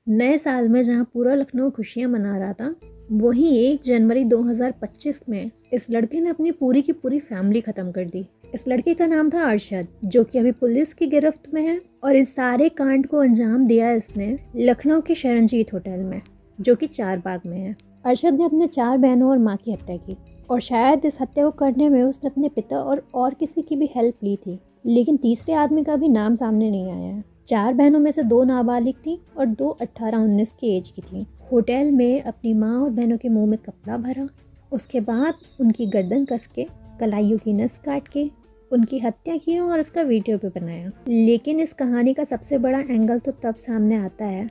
नए साल में जहां पूरा लखनऊ खुशियां मना रहा था, वहीं 1 जनवरी 2025 में इस लड़के ने अपनी पूरी की पूरी फैमिली खत्म कर दी। इस लड़के का नाम था अरशद, जो कि अभी पुलिस की गिरफ्त में है और इस सारे कांड को अंजाम दिया इसने लखनऊ के शरणजीत होटल में, जो कि चारबाग में है। अरशद ने अपने 4 बहनों और माँ की हत्या की और शायद इस हत्या को करने में उसने अपने पिता और किसी की भी हेल्प ली थी, लेकिन तीसरे आदमी का भी नाम सामने नहीं आया है। 4 बहनों में से 2 नाबालिग थी और 2 18-19 की एज की थी। होटल में अपनी माँ और बहनों के मुंह में कपड़ा भरा, उसके बाद उनकी गर्दन कस के कलाइयों की नस काट के उनकी हत्या की और उसका वीडियो भी बनाया। लेकिन इस कहानी का सबसे बड़ा एंगल तो तब सामने आता है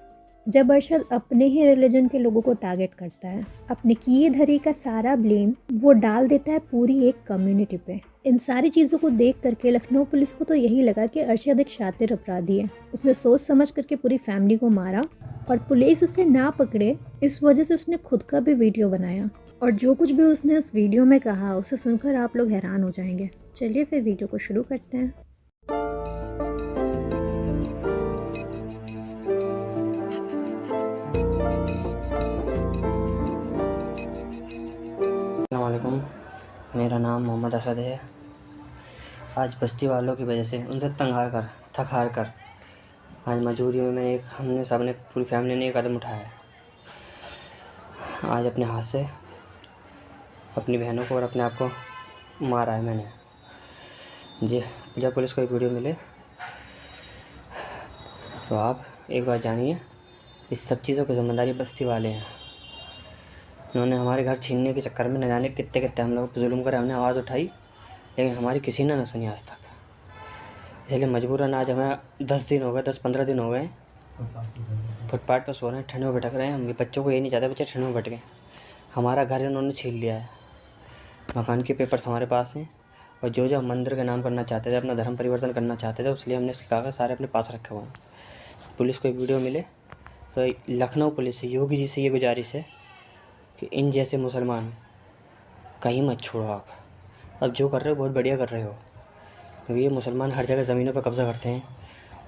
जब अरशद अपने ही रिलीजन के लोगों को टारगेट करता है। अपने किए धरी का सारा ब्लेम वो डाल देता है पूरी एक कम्युनिटी पे। इन सारी चीज़ों को देख करके लखनऊ पुलिस को तो यही लगा कि अरशद एक शातिर अपराधी है। उसने सोच समझ करके पूरी फैमिली को मारा और पुलिस उसे ना पकड़े, इस वजह से उसने खुद का भी वीडियो बनाया। और जो कुछ भी उसने उस वीडियो में कहा, उसे सुनकर आप लोग हैरान हो जाएंगे। चलिए फिर वीडियो को शुरू करते हैं। अस्सलामुअलैकुम, मेरा नाम मोहम्मद असद है। आज बस्ती वालों की वजह से उनसे थक हार कर आज मजबूरी में हमने सब ने पूरी फैमिली ने एक कदम उठाया है। आज अपने हाथ से अपनी बहनों को और अपने आप को मारा है मैंने। जी, जब पुलिस को एक वीडियो मिले तो आप एक बार जानिए, इस सब चीज़ों की जिम्मेदारी बस्ती वाले हैं। उन्होंने हमारे घर छीनने के चक्कर में न जाने कितने कितने हम लोग जुल्म कर, हमने आवाज़ उठाई लेकिन हमारी किसी ने न सुनी आज तक। इसलिए मजबूरन आज हमें 10-15 दिन हो गए फुटपाथ पर सो रहे हैं, ठंड में भटक रहे हैं। हम बच्चों को ये नहीं चाहते बच्चे ठंड में भटकें। हमारा घर इन्होंने छीन लिया है, मकान के पेपर्स हमारे पास हैं और जो हम मंदिर का नाम करना चाहते थे, अपना धर्म परिवर्तन करना चाहते थे, इसलिए हमने इसके कागज़ सारे अपने पास रखे हुए हैं। पुलिस को एक वीडियो मिले तो लखनऊ पुलिस से, योगी जी से ये गुजारिश है कि इन जैसे मुसलमान कहीं मत छोड़ो। आप अब जो कर रहे हो बहुत बढ़िया कर रहे हो, क्योंकि ये मुसलमान हर जगह ज़मीनों पर कब्ज़ा करते हैं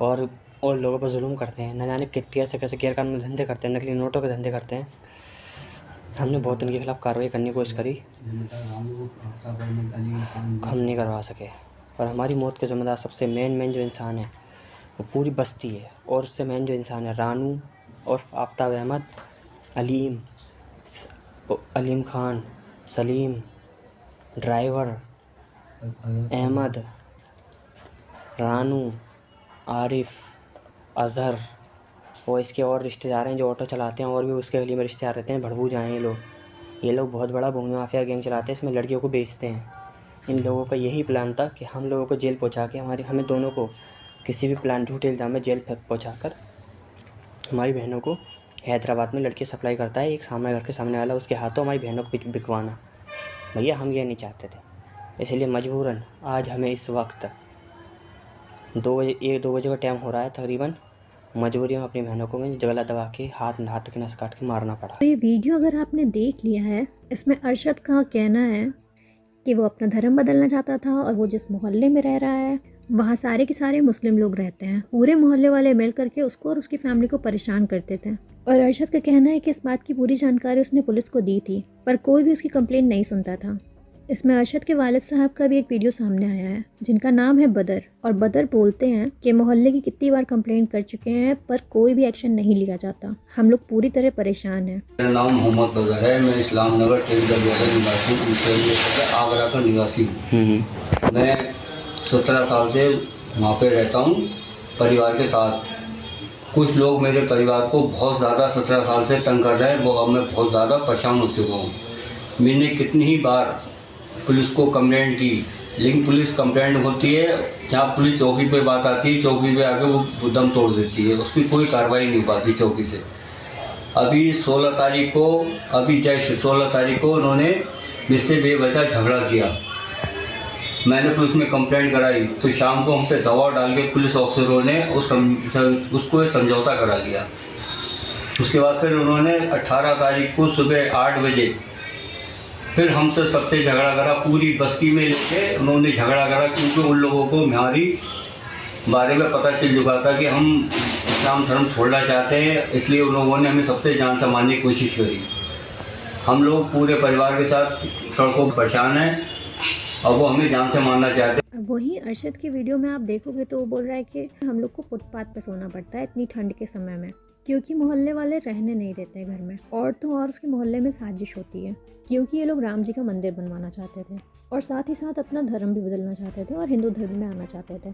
और लोगों पर जुल्म करते हैं। न जाने कितने कैसे गैर कानूनी धंधे करते हैं, नकली नोटों के धंधे करते हैं। हमने बहुत इनके खिलाफ़ कार्रवाई करने की कोशिश करी, हम नहीं करवा सके। और हमारी मौत के ज़िम्मेदार सबसे मेन जो इंसान है वो पूरी बस्ती है। और उससे मेन जो इंसान है रानू और आफ्ताब अहमद, अलीम खान, सलीम, ड्राइवर, अहमद, रानू, आरिफ, अज़हर और इसके और रिश्तेदार हैं जो ऑटो चलाते हैं और भी उसके गली में रिश्तेदार रहते हैं। भड़बूजा हैं ये लोग बहुत बड़ा भूमि माफिया गैंग चलाते हैं, इसमें लड़कियों को बेचते हैं। इन लोगों का यही प्लान था कि हम लोगों को जेल पहुंचा के हमें दोनों को किसी भी प्लान झूठे इल्ज़ाम में जेल पहुंचा कर हमारी बहनों को हैदराबाद में लड़की सप्लाई करता है एक सामने घर के सामने वाला, उसके हाथों हमारी बहनों को बिकवाना। भैया हम ये नहीं चाहते थे, इसलिए मजबूरन आज हमें इस वक्त 2 बजे का टाइम हो रहा है तकरीबन, मजबूरी में अपनी बहनों को मैं गला दबा के हाथ की नस काट के मारना पड़ा। तो ये वीडियो अगर आपने देख लिया है, इसमें अरशद का कहना है कि वो अपना धर्म बदलना चाहता था और वो जिस मोहल्ले में रह रहा है वहाँ सारे के सारे मुस्लिम लोग रहते हैं। पूरे मोहल्ले वाले मिल करके उसको और उसकी फैमिली को परेशान करते थे। और अरशद का कहना है कि इस बात की पूरी जानकारी उसने पुलिस को दी थी, पर कोई भी उसकी कंप्लेंट नहीं सुनता था। इसमें अरशद के वालिद साहब का भी एक वीडियो सामने आया है, जिनका नाम है बदर। और बदर बोलते हैं कि मोहल्ले की कितनी बार कंप्लेंट कर चुके हैं पर कोई भी एक्शन नहीं लिया जाता। हम लोग पूरी तरह परेशान हैं। मेरा नाम मोहम्मद बदर है। मैं इस्लाम नगर निवासी, आगरा का निवासी हूँ। मैं 17 साल से वहाँ पे रहता हूँ परिवार के साथ। कुछ लोग मेरे परिवार को बहुत ज़्यादा 17 साल से तंग कर रहे हैं, वो अब मैं बहुत ज़्यादा परेशान हो चुका हूँ। मैंने कितनी ही बार पुलिस को कंप्लेंट की, लेकिन पुलिस कंप्लेंट होती है जहाँ पुलिस चौकी पे बात आती है, चौकी पे आके वो दम तोड़ देती है, उसकी कोई कार्रवाई नहीं हो पाती चौकी से। अभी 16 तारीख को उन्होंने मुझसे बेवजह झगड़ा किया। मैंने पुलिस में कंप्लेंट कराई तो शाम को हम पे दबाव डाल के पुलिस ऑफिसरों ने उसको समझौता करा लिया। उसके बाद फिर उन्होंने 18 तारीख को सुबह 8 बजे फिर हमसे सबसे झगड़ा करा, पूरी बस्ती में लेके उन्होंने झगड़ा करा, क्योंकि उन लोगों को हमारी बारे में पता चल चुका था कि हम इस्लाम धर्म छोड़ना चाहते हैं, इसलिए उन लोगों ने हमें सबसे जान से मारने की कोशिश करी। हम लोग पूरे परिवार के साथ सड़कों पर परेशान हैं और वो हमें जान से मारना चाहते हैं। वहीं अरशद की वीडियो में आप देखोगे तो वो बोल रहा है कि हम लोग को फुटपाथ पे सोना पड़ता है इतनी ठंड के समय में, क्योंकि मोहल्ले वाले रहने नहीं देते घर में। और तो और उसके मोहल्ले में साजिश होती है, क्योंकि ये लोग राम जी का मंदिर बनवाना चाहते थे और साथ ही साथ अपना धर्म भी बदलना चाहते थे और हिंदू धर्म में आना चाहते थे।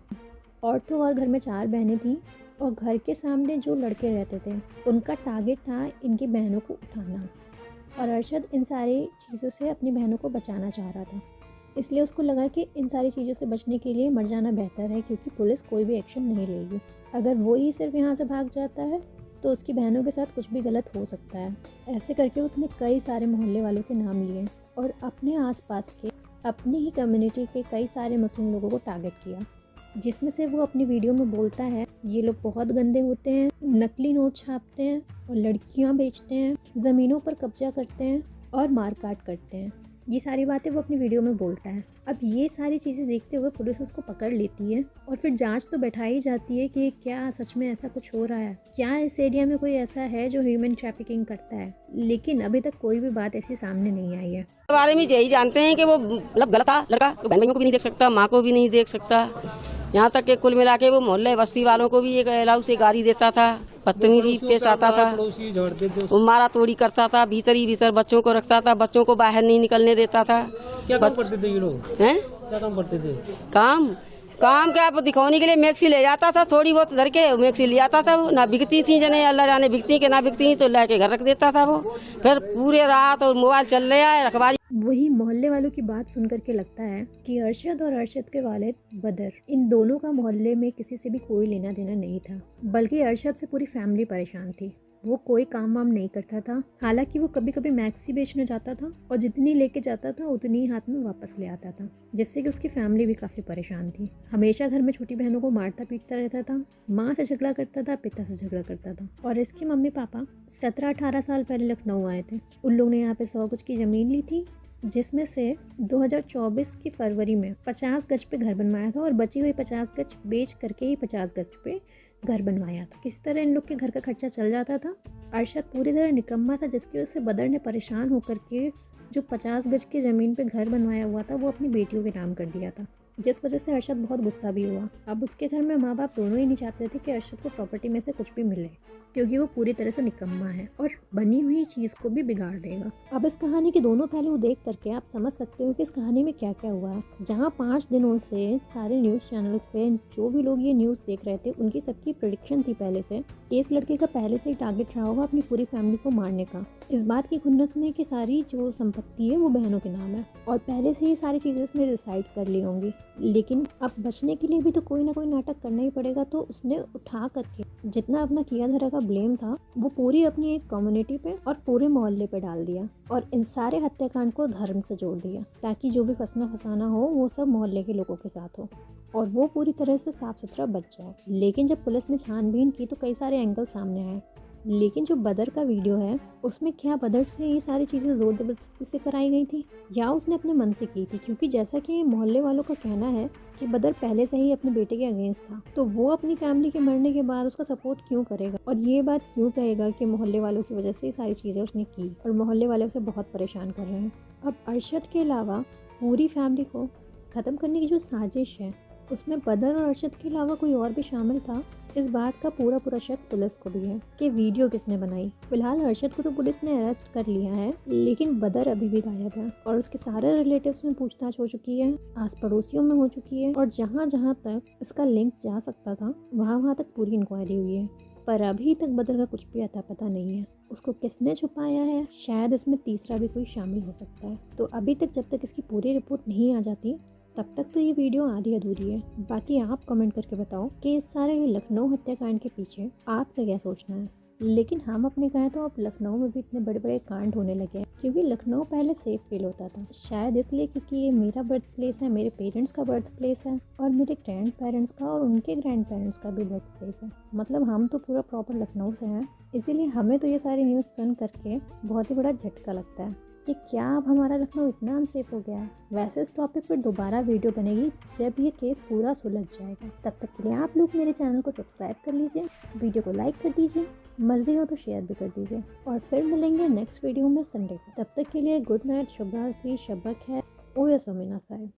और तो और घर में 4 बहनें थीं और घर के सामने जो लड़के रहते थे उनका टारगेट था इनकी बहनों को उठाना। और अरशद इन सारी चीज़ों से अपनी बहनों को बचाना चाह रहा था, इसलिए उसको लगा कि इन सारी चीज़ों से बचने के लिए मर जाना बेहतर है, क्योंकि पुलिस कोई भी एक्शन नहीं लेगी। अगर वो ही सिर्फ यहाँ से भाग जाता है तो उसकी बहनों के साथ कुछ भी गलत हो सकता है। ऐसे करके उसने कई सारे मोहल्ले वालों के नाम लिए और अपने आसपास के अपनी ही कम्युनिटी के कई सारे मुस्लिम लोगों को टारगेट किया, जिसमें से वो अपनी वीडियो में बोलता है ये लोग बहुत गंदे होते हैं, नकली नोट छापते हैं और लड़कियां बेचते हैं, ज़मीनों पर कब्जा करते हैं और मारकाट करते हैं। ये सारी बातें वो अपनी वीडियो में बोलता है। अब ये सारी चीज़ें देखते हुए पुलिस उसको पकड़ लेती है और फिर जांच तो बैठाई जाती है कि क्या सच में ऐसा कुछ हो रहा है, क्या इस एरिया में कोई ऐसा है जो ह्यूमन ट्रैफिकिंग करता है। लेकिन अभी तक कोई भी बात ऐसी सामने नहीं आई है। बारे में यही जानते हैं कि वो मतलब गलत था लड़का, तो बहन भाइयों को भी नहीं देख सकता, माँ को भी नहीं देख सकता, यहाँ तक कि कुल मिला के वो मोहल्ले बस्ती वालों को भी एक अलाउ से गाली देता था, बदतमीजी पेश आता था, वो मारा तोड़ी करता था, भीतर ही भीतर बच्चों को रखता था, बच्चों को बाहर नहीं निकलने देता था। क्या काम करते थे ये लोग? हैं? क्या काम करते थे? काम क्या दिखाने के लिए मैक्सी ले जाता था, थोड़ी बहुत धर के मैक्सी ले आता था। वो ना बिकती थी, जने अल्लाह जाने बिकती कि ना बिकती, तो लाके घर रख देता था वो। फिर पूरे रात और मोबाइल चल रहा है, रखवारी। वही मोहल्ले वालों की बात सुन करके लगता है कि अरशद और अरशद के वालिद बदर, इन दोनों का मोहल्ले में किसी से भी कोई लेना देना नहीं था, बल्कि अरशद से पूरी फैमिली परेशान थी। वो कोई काम वाम नहीं करता था, हालांकि वो कभी कभी मैक्सी बेचने जाता था और जितनी लेके जाता था उतनी ही हाथ में वापस ले आता था, जिससे कि उसकी फैमिली भी काफ़ी परेशान थी। हमेशा घर में छोटी बहनों को मारता पीटता रहता था, माँ से झगड़ा करता था, पिता से झगड़ा करता था। और इसके मम्मी पापा 17-18 साल पहले लखनऊ आए थे। उन लोग ने यहाँ पे 100 गज की ज़मीन ली थी, जिसमें से 2024 की फरवरी में 50 गज पे घर बनवाया था और बची हुई 50 गज बेच करके ही 50 गज पे घर बनवाया था। किसी तरह इन लोग के घर का खर्चा चल जाता था। अरशद पूरी तरह निकम्मा था, जिसकी वजह से बदर ने परेशान होकर के जो 50 गज की ज़मीन पे घर बनवाया हुआ था वो अपनी बेटियों के नाम कर दिया था, जिस वजह से अरशद बहुत गुस्सा भी हुआ। अब उसके घर में माँ बाप दोनों ही नहीं चाहते थे कि अरशद को प्रॉपर्टी में से कुछ भी मिले, क्योंकि वो पूरी तरह से निकम्मा है और बनी हुई चीज़ को भी बिगाड़ देगा। अब इस कहानी के दोनों पहलू देख करके आप समझ सकते हो कि इस कहानी में क्या क्या हुआ है। जहाँ 5 दिनों से सारे न्यूज़ चैनल पे जो भी लोग ये न्यूज़ देख रहे थे उनकी सबकी प्रेडिक्शन थी पहले से कि इस लड़के का पहले से ही टारगेट रहा होगा अपनी पूरी फैमिली को मारने का। इस बात की खुन्नस में कि सारी जो संपत्ति है वो बहनों के नाम है और पहले से ही सारी चीज़ें इसने डिसाइड कर ली होंगी। लेकिन अब बचने के लिए भी तो कोई ना कोई नाटक करना ही पड़ेगा, तो उसने उठा करके जितना अपना किया धरा का ब्लेम था वो पूरी अपनी एक कम्युनिटी पे और पूरे मोहल्ले पे डाल दिया और इन सारे हत्याकांड को धर्म से जोड़ दिया, ताकि जो भी फंसना फसाना हो वो सब मोहल्ले के लोगों के साथ हो और वो पूरी तरह से साफ सुथरा बच जाए। लेकिन जब पुलिस ने छानबीन की तो कई सारे एंगल सामने आए। लेकिन जो बदर का वीडियो है उसमें क्या बदर से ये सारी चीज़ें ज़ोर ज़बरदस्ती से कराई गई थी या उसने अपने मन से की थी? क्योंकि जैसा कि मोहल्ले वालों का कहना है कि बदर पहले से ही अपने बेटे के अगेंस्ट था, तो वो अपनी फैमिली के मरने के बाद उसका सपोर्ट क्यों करेगा और ये बात क्यों कहेगा कि मोहल्ले वालों की वजह से ये सारी चीज़ें उसने की और मोहल्ले वाले उसे बहुत परेशान कर रहे हैं। अब अरशद के अलावा पूरी फैमिली को ख़त्म करने की जो साजिश है उसमें बदर और अरशद के अलावा कोई और भी शामिल था। इस बात का पूरा शक पुलिस को भी है कि वीडियो किसने बनाई। फिलहाल अरशद को तो पुलिस ने अरेस्ट कर लिया है, लेकिन बदर अभी भी गायब है और उसके सारे रिलेटिव्स में पूछताछ हो चुकी है, आस पड़ोसियों में हो चुकी है और जहाँ जहाँ तक इसका लिंक जा सकता था वहाँ तक पूरी इंक्वायरी हुई है। पर अभी तक बदर का कुछ भी अता पता नहीं है। उसको किसने छुपाया है, शायद इसमें तीसरा भी कोई शामिल हो सकता है। तो अभी तक जब तक इसकी पूरी रिपोर्ट नहीं आ जाती तब तक तो ये वीडियो आधी अधूरी है। बाकी आप कमेंट करके बताओ कि इस सारे लखनऊ हत्याकांड के पीछे आपका क्या सोचना है। लेकिन हम अपने कहें तो अब लखनऊ में भी इतने बड़े बड़े कांड होने लगे हैं, क्योंकि लखनऊ पहले सेफ फील होता था। शायद इसलिए क्योंकि ये मेरा बर्थ प्लेस है, मेरे पेरेंट्स का बर्थ प्लेस है और मेरे ग्रैंड पेरेंट्स का और उनके ग्रैंड पेरेंट्स का भी बर्थ प्लेस है। मतलब हम तो पूरा प्रॉपर लखनऊ से हैं, इसीलिए हमें तो ये सारी न्यूज़ सुन करके बहुत ही बड़ा झटका लगता है। कि क्या अब हमारा लखनऊ इतना अनसेफ हो गया है। वैसे इस टॉपिक पर दोबारा वीडियो बनेगी जब ये केस पूरा सुलझ जाएगा। तब तक के लिए आप लोग मेरे चैनल को सब्सक्राइब कर लीजिए, वीडियो को लाइक कर दीजिए, मर्जी हो तो शेयर भी कर दीजिए और फिर मिलेंगे नेक्स्ट वीडियो में संडे को। तब तक के लिए गुड नाइट, शुभ रात्रि, शब खैर, ओया समीना साहिब।